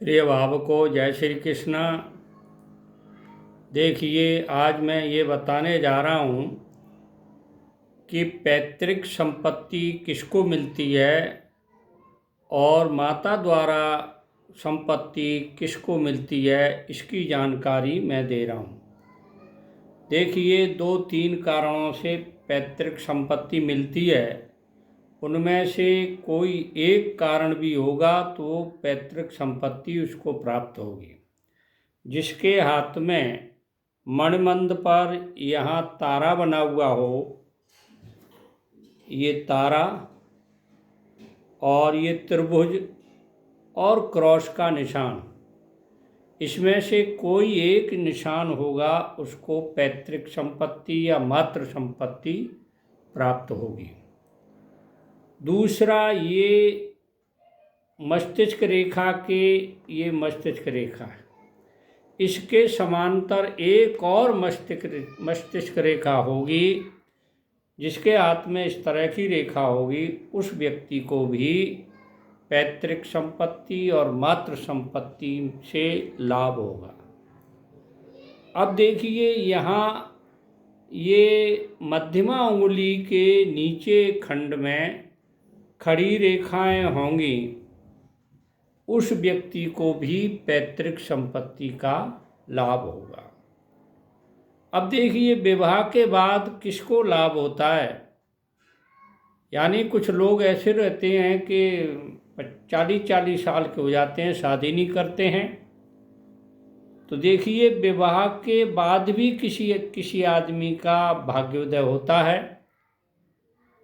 प्रिय भावकों, जय श्री कृष्णा। देखिए, आज मैं ये बताने जा रहा हूँ कि पैतृक संपत्ति किसको मिलती है और माता द्वारा संपत्ति किसको मिलती है, इसकी जानकारी मैं दे रहा हूँ। देखिए, 2-3 कारणों से पैतृक संपत्ति मिलती है। उनमें से कोई एक कारण भी होगा तो पैतृक संपत्ति उसको प्राप्त होगी। जिसके हाथ में मणिबंध पर यहाँ तारा बना हुआ हो, ये तारा और ये त्रिभुज और क्रॉस का निशान, इसमें से कोई एक निशान होगा, उसको पैतृक संपत्ति या मातृ संपत्ति प्राप्त होगी। दूसरा, ये मस्तिष्क रेखा के, ये मस्तिष्क रेखा है, इसके समांतर एक और मस्तिष्क रेखा होगी। जिसके हाथ में इस तरह की रेखा होगी, उस व्यक्ति को भी पैतृक संपत्ति और मातृ संपत्ति से लाभ होगा। अब देखिए, यहाँ ये मध्यमा उंगली के नीचे खंड में खड़ी रेखाएं होंगी, उस व्यक्ति को भी पैतृक संपत्ति का लाभ होगा। अब देखिए, विवाह के बाद किसको लाभ होता है। यानी कुछ लोग ऐसे रहते हैं कि 40-40 साल के हो जाते हैं, शादी नहीं करते हैं। तो देखिए, विवाह के बाद भी किसी आदमी का भाग्योदय होता है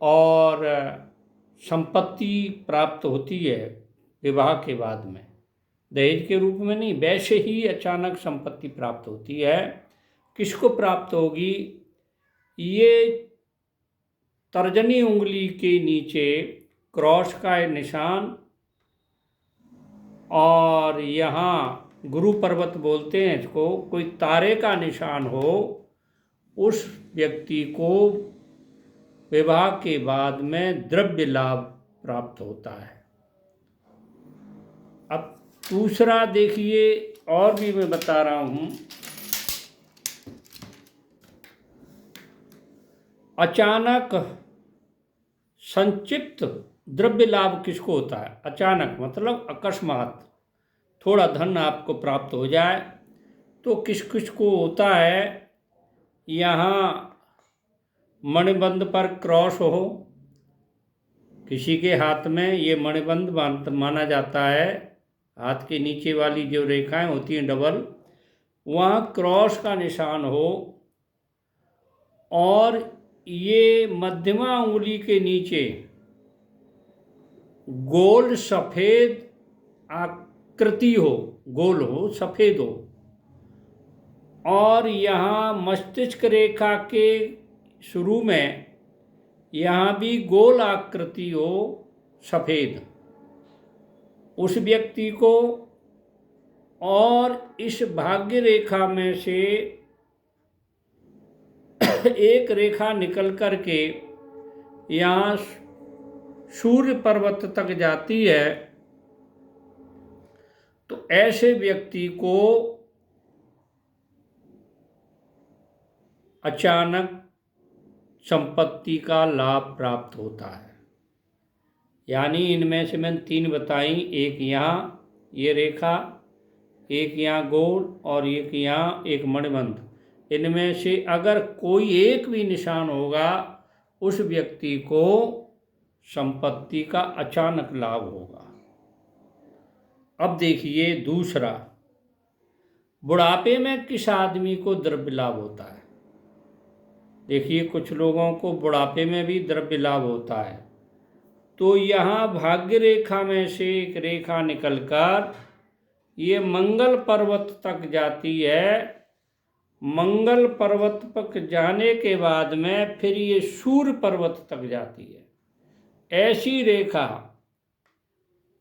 और संपत्ति प्राप्त होती है विवाह के बाद में। दहेज के रूप में नहीं, वैसे ही अचानक संपत्ति प्राप्त होती है। किसको प्राप्त होगी? ये तर्जनी उंगली के नीचे क्रॉस का निशान और यहाँ गुरु पर्वत बोलते हैं इसको, कोई तारे का निशान हो, उस व्यक्ति को विवाह के बाद में द्रव्य लाभ प्राप्त होता है। अब दूसरा देखिए, और भी मैं बता रहा हूँ, अचानक संक्षिप्त द्रव्य लाभ किसको होता है? अचानक मतलब अकस्मात थोड़ा धन आपको प्राप्त हो जाए, तो किस किस को होता है? यहाँ मणिबंध पर क्रॉस हो, किसी के हाथ में ये मणिबंध माना जाता है, हाथ के नीचे वाली जो रेखाएं होती हैं डबल, वहाँ क्रॉस का निशान हो और ये मध्यमा उंगली के नीचे गोल सफ़ेद आकृति हो, गोल हो, सफ़ेद हो, और यहाँ मस्तिष्क रेखा के शुरू में यहाँ भी गोल आकृति हो, सफ़ेद, उस व्यक्ति को, और इस भाग्य रेखा में से एक रेखा निकल कर के यहाँ सूर्य पर्वत तक जाती है, तो ऐसे व्यक्ति को अचानक संपत्ति का लाभ प्राप्त होता है। यानी इनमें से मैंने 3 बताई, एक यहाँ ये रेखा, एक यहाँ गोल और एक यहाँ एक मणिबंध। इनमें से अगर कोई एक भी निशान होगा, उस व्यक्ति को संपत्ति का अचानक लाभ होगा। अब देखिए दूसरा, बुढ़ापे में किस आदमी को द्रव्य लाभ होता है? देखिए, कुछ लोगों को बुढ़ापे में भी द्रव्य लाभ होता है। तो यहाँ भाग्य रेखा में से एक रेखा निकलकर ये मंगल पर्वत तक जाती है। मंगल पर्वत तक जाने के बाद में फिर ये सूर्य पर्वत तक जाती है। ऐसी रेखा,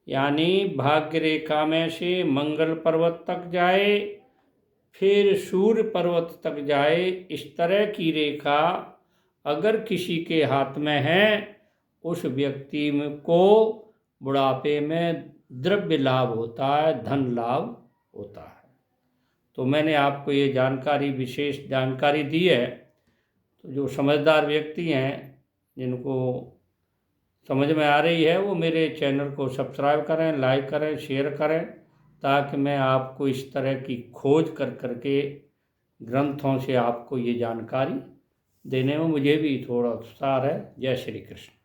यानी भाग्य रेखा में से मंगल पर्वत तक जाए, फिर सूर्य पर्वत तक जाए, इस तरह की रेखा अगर किसी के हाथ में है, उस व्यक्ति को बुढ़ापे में द्रव्य लाभ होता है, धन लाभ होता है। तो मैंने आपको ये जानकारी, विशेष जानकारी दी है। तो जो समझदार व्यक्ति हैं, जिनको समझ में आ रही है, वो मेरे चैनल को सब्सक्राइब करें, लाइक करें, शेयर करें, ताकि मैं आपको इस तरह की खोज कर करके ग्रंथों से आपको ये जानकारी देने में मुझे भी थोड़ा उत्साह है। जय श्री कृष्ण।